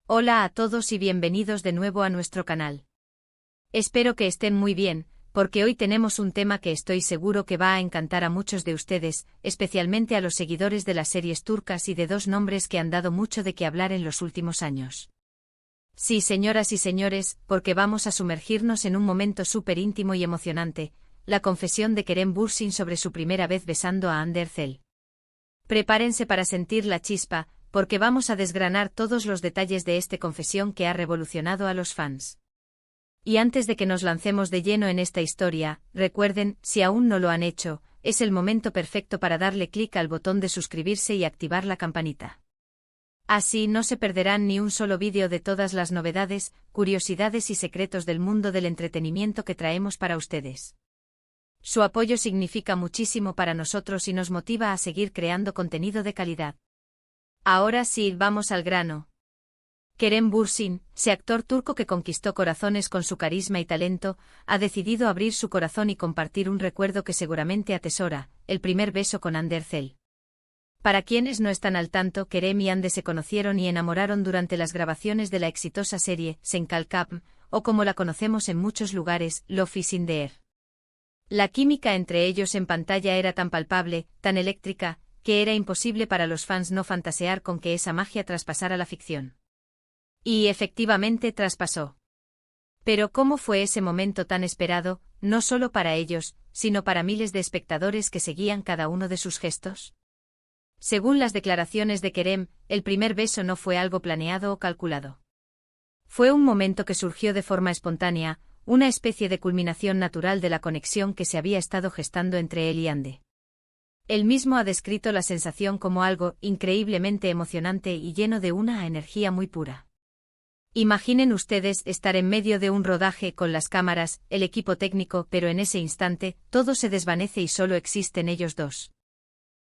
Hola a todos y bienvenidos de nuevo a nuestro canal. Espero que estén muy bien, porque hoy tenemos un tema que estoy seguro que va a encantar a muchos de ustedes, especialmente a los seguidores de las series turcas y de dos nombres que han dado mucho de qué hablar en los últimos años. Sí, señoras y señores, porque vamos a sumergirnos en un momento súper íntimo y emocionante, la confesión de Kerem Bürsin sobre su primera vez besando a Hande Erçel. Prepárense para sentir la chispa, porque vamos a desgranar todos los detalles de esta confesión que ha revolucionado a los fans. Y antes de que nos lancemos de lleno en esta historia, recuerden, si aún no lo han hecho, es el momento perfecto para darle clic al botón de suscribirse y activar la campanita. Así no se perderán ni un solo vídeo de todas las novedades, curiosidades y secretos del mundo del entretenimiento que traemos para ustedes. Su apoyo significa muchísimo para nosotros y nos motiva a seguir creando contenido de calidad. Ahora sí, vamos al grano. Kerem Bürsin, ese actor turco que conquistó corazones con su carisma y talento, ha decidido abrir su corazón y compartir un recuerdo que seguramente atesora, el primer beso con Hande Erçel. Para quienes no están al tanto, Kerem y Hande se conocieron y enamoraron durante las grabaciones de la exitosa serie Senkalkam, o como la conocemos en muchos lugares, Love is in the air. La química entre ellos en pantalla era tan palpable, tan eléctrica, que era imposible para los fans no fantasear con que esa magia traspasara la ficción. Y efectivamente traspasó. Pero ¿cómo fue ese momento tan esperado, no solo para ellos, sino para miles de espectadores que seguían cada uno de sus gestos? Según las declaraciones de Kerem, el primer beso no fue algo planeado o calculado. Fue un momento que surgió de forma espontánea, una especie de culminación natural de la conexión que se había estado gestando entre él y Hande. Él mismo ha descrito la sensación como algo increíblemente emocionante y lleno de una energía muy pura. Imaginen ustedes estar en medio de un rodaje con las cámaras, el equipo técnico, pero en ese instante, todo se desvanece y solo existen ellos dos.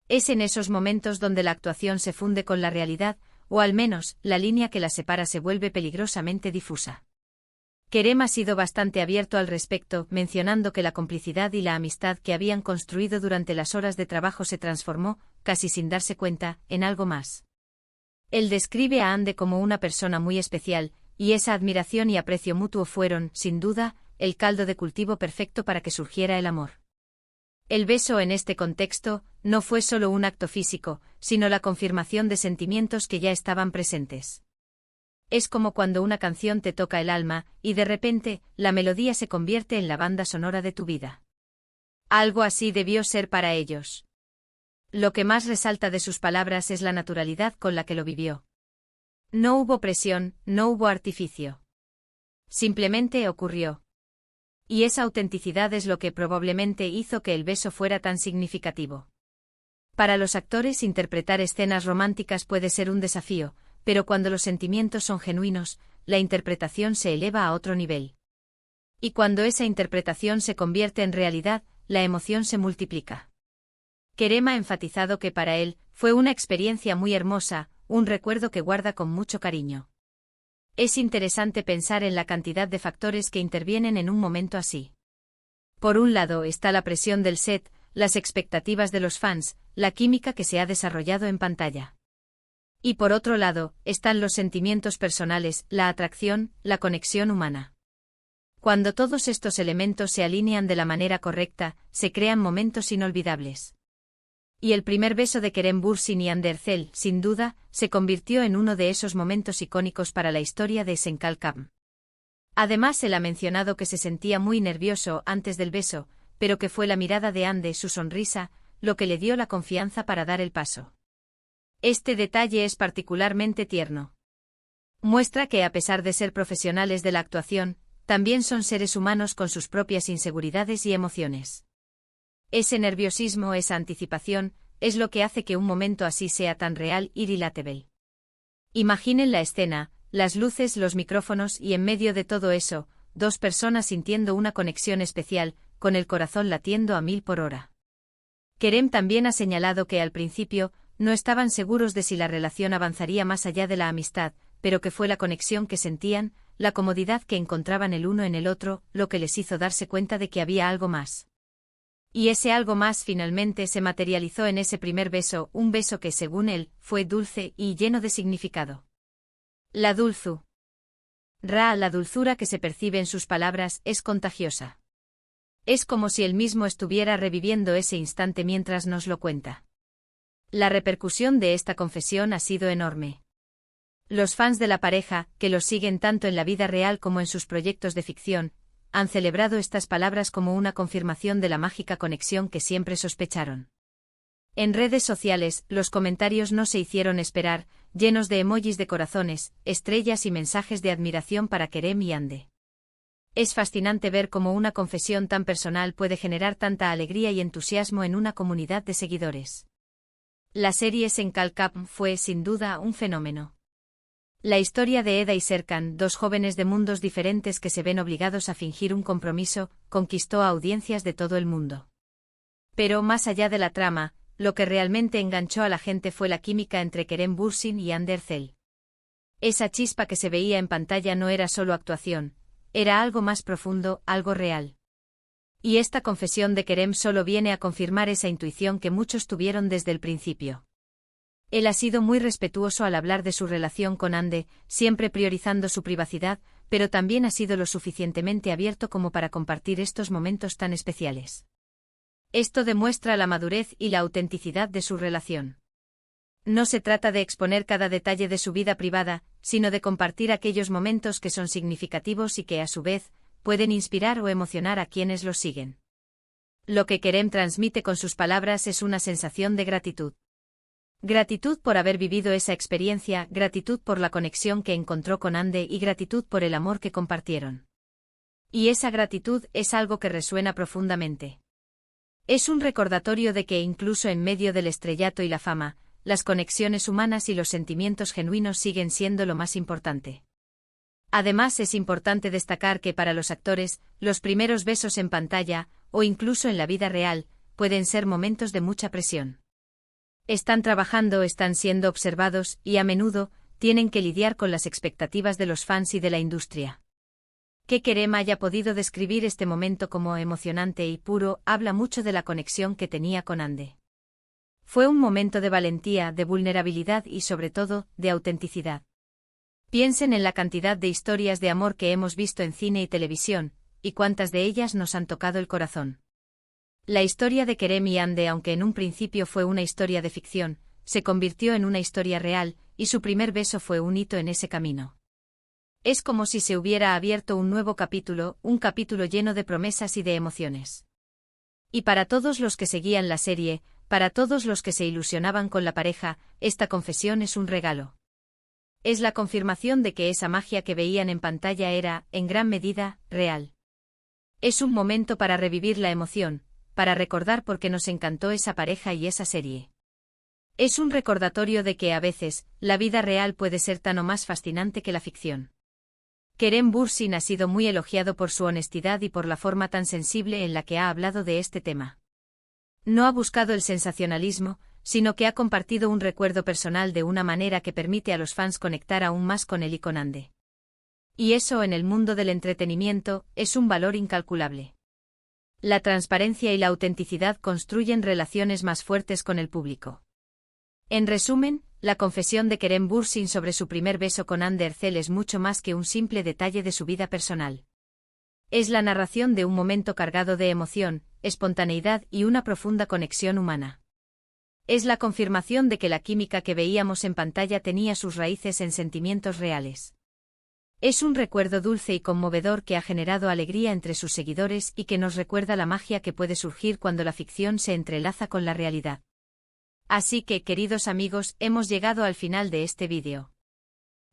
Es en esos momentos donde la actuación se funde con la realidad, o al menos, la línea que la separa se vuelve peligrosamente difusa. Kerem ha sido bastante abierto al respecto, mencionando que la complicidad y la amistad que habían construido durante las horas de trabajo se transformó, casi sin darse cuenta, en algo más. Él describe a Hande como una persona muy especial, y esa admiración y aprecio mutuo fueron, sin duda, el caldo de cultivo perfecto para que surgiera el amor. El beso en este contexto no fue solo un acto físico, sino la confirmación de sentimientos que ya estaban presentes. Es como cuando una canción te toca el alma, y de repente, la melodía se convierte en la banda sonora de tu vida. Algo así debió ser para ellos. Lo que más resalta de sus palabras es la naturalidad con la que lo vivió. No hubo presión, no hubo artificio. Simplemente ocurrió. Y esa autenticidad es lo que probablemente hizo que el beso fuera tan significativo. Para los actores interpretar escenas románticas puede ser un desafío, pero cuando los sentimientos son genuinos, la interpretación se eleva a otro nivel. Y cuando esa interpretación se convierte en realidad, la emoción se multiplica. Kerem ha enfatizado que para él, fue una experiencia muy hermosa, un recuerdo que guarda con mucho cariño. Es interesante pensar en la cantidad de factores que intervienen en un momento así. Por un lado está la presión del set, las expectativas de los fans, la química que se ha desarrollado en pantalla. Y por otro lado, están los sentimientos personales, la atracción, la conexión humana. Cuando todos estos elementos se alinean de la manera correcta, se crean momentos inolvidables. Y el primer beso de Kerem Bürsin y Hande Erçel, sin duda, se convirtió en uno de esos momentos icónicos para la historia de Senkalkam. Además, él ha mencionado que se sentía muy nervioso antes del beso, pero que fue la mirada de Hande, su sonrisa, lo que le dio la confianza para dar el paso. Este detalle es particularmente tierno. Muestra que a pesar de ser profesionales de la actuación, también son seres humanos con sus propias inseguridades y emociones. Ese nerviosismo, esa anticipación, es lo que hace que un momento así sea tan real y relatable. Imaginen la escena, las luces, los micrófonos y en medio de todo eso, dos personas sintiendo una conexión especial, con el corazón latiendo a 1000 por hora. Kerem también ha señalado que al principio, no estaban seguros de si la relación avanzaría más allá de la amistad, pero que fue la conexión que sentían, la comodidad que encontraban el uno en el otro, lo que les hizo darse cuenta de que había algo más. Y ese algo más finalmente se materializó en ese primer beso, un beso que según él, fue dulce y lleno de significado. La dulzu. La dulzura que se percibe en sus palabras es contagiosa. Es como si él mismo estuviera reviviendo ese instante mientras nos lo cuenta. La repercusión de esta confesión ha sido enorme. Los fans de la pareja, que los siguen tanto en la vida real como en sus proyectos de ficción, han celebrado estas palabras como una confirmación de la mágica conexión que siempre sospecharon. En redes sociales, los comentarios no se hicieron esperar, llenos de emojis de corazones, estrellas y mensajes de admiración para Kerem y Hande. Es fascinante ver cómo una confesión tan personal puede generar tanta alegría y entusiasmo en una comunidad de seguidores. La serie Senkal Cup fue, sin duda, un fenómeno. La historia de Eda y Serkan, dos jóvenes de mundos diferentes que se ven obligados a fingir un compromiso, conquistó a audiencias de todo el mundo. Pero más allá de la trama, lo que realmente enganchó a la gente fue la química entre Kerem Bürsin y Hande Erçel. Esa chispa que se veía en pantalla no era solo actuación, era algo más profundo, algo real. Y esta confesión de Kerem solo viene a confirmar esa intuición que muchos tuvieron desde el principio. Él ha sido muy respetuoso al hablar de su relación con Hande, siempre priorizando su privacidad, pero también ha sido lo suficientemente abierto como para compartir estos momentos tan especiales. Esto demuestra la madurez y la autenticidad de su relación. No se trata de exponer cada detalle de su vida privada, sino de compartir aquellos momentos que son significativos y que, a su vez, pueden inspirar o emocionar a quienes los siguen. Lo que Kerem transmite con sus palabras es una sensación de gratitud. Gratitud por haber vivido esa experiencia, gratitud por la conexión que encontró con Hande y gratitud por el amor que compartieron. Y esa gratitud es algo que resuena profundamente. Es un recordatorio de que incluso en medio del estrellato y la fama, las conexiones humanas y los sentimientos genuinos siguen siendo lo más importante. Además, es importante destacar que para los actores, los primeros besos en pantalla, o incluso en la vida real, pueden ser momentos de mucha presión. Están trabajando, están siendo observados y, a menudo, tienen que lidiar con las expectativas de los fans y de la industria. Que Kerem haya podido describir este momento como emocionante y puro habla mucho de la conexión que tenía con Hande. Fue un momento de valentía, de vulnerabilidad y, sobre todo, de autenticidad. Piensen en la cantidad de historias de amor que hemos visto en cine y televisión, y cuántas de ellas nos han tocado el corazón. La historia de Kerem y Hande, aunque en un principio fue una historia de ficción, se convirtió en una historia real, y su primer beso fue un hito en ese camino. Es como si se hubiera abierto un nuevo capítulo, un capítulo lleno de promesas y de emociones. Y para todos los que seguían la serie, para todos los que se ilusionaban con la pareja, esta confesión es un regalo. Es la confirmación de que esa magia que veían en pantalla era, en gran medida, real. Es un momento para revivir la emoción, para recordar por qué nos encantó esa pareja y esa serie. Es un recordatorio de que a veces, la vida real puede ser tan o más fascinante que la ficción. Kerem Bürsin ha sido muy elogiado por su honestidad y por la forma tan sensible en la que ha hablado de este tema. No ha buscado el sensacionalismo, sino que ha compartido un recuerdo personal de una manera que permite a los fans conectar aún más con él y con Hande. Y eso, en el mundo del entretenimiento, es un valor incalculable. La transparencia y la autenticidad construyen relaciones más fuertes con el público. En resumen, la confesión de Kerem Bürsin sobre su primer beso con Hande Erçel es mucho más que un simple detalle de su vida personal. Es la narración de un momento cargado de emoción, espontaneidad y una profunda conexión humana. Es la confirmación de que la química que veíamos en pantalla tenía sus raíces en sentimientos reales. Es un recuerdo dulce y conmovedor que ha generado alegría entre sus seguidores y que nos recuerda la magia que puede surgir cuando la ficción se entrelaza con la realidad. Así que, queridos amigos, hemos llegado al final de este vídeo.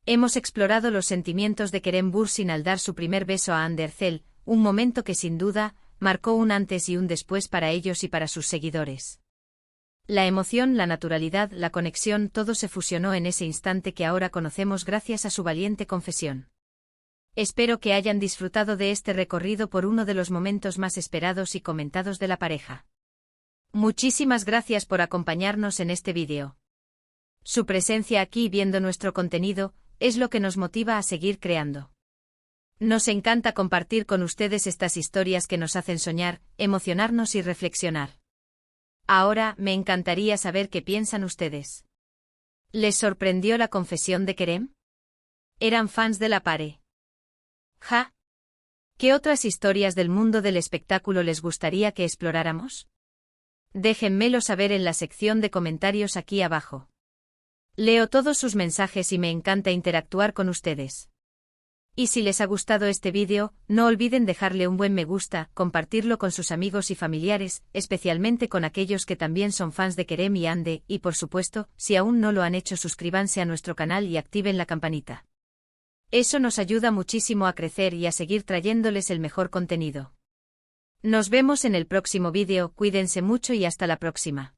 Hemos explorado los sentimientos de Kerem Bürsin al dar su primer beso a Hande Erçel, un momento que sin duda, marcó un antes y un después para ellos y para sus seguidores. La emoción, la naturalidad, la conexión, todo se fusionó en ese instante que ahora conocemos gracias a su valiente confesión. Espero que hayan disfrutado de este recorrido por uno de los momentos más esperados y comentados de la pareja. Muchísimas gracias por acompañarnos en este vídeo. Su presencia aquí viendo nuestro contenido es lo que nos motiva a seguir creando. Nos encanta compartir con ustedes estas historias que nos hacen soñar, emocionarnos y reflexionar. Ahora, me encantaría saber qué piensan ustedes. ¿Les sorprendió la confesión de Kerem? Eran fans de la Pare. Ja. ¿Qué otras historias del mundo del espectáculo les gustaría que exploráramos? Déjenmelo saber en la sección de comentarios aquí abajo. Leo todos sus mensajes y me encanta interactuar con ustedes. Y si les ha gustado este vídeo, no olviden dejarle un buen me gusta, compartirlo con sus amigos y familiares, especialmente con aquellos que también son fans de Kerem y Ande, y por supuesto, si aún no lo han hecho, suscríbanse a nuestro canal y activen la campanita. Eso nos ayuda muchísimo a crecer y a seguir trayéndoles el mejor contenido. Nos vemos en el próximo vídeo, cuídense mucho y hasta la próxima.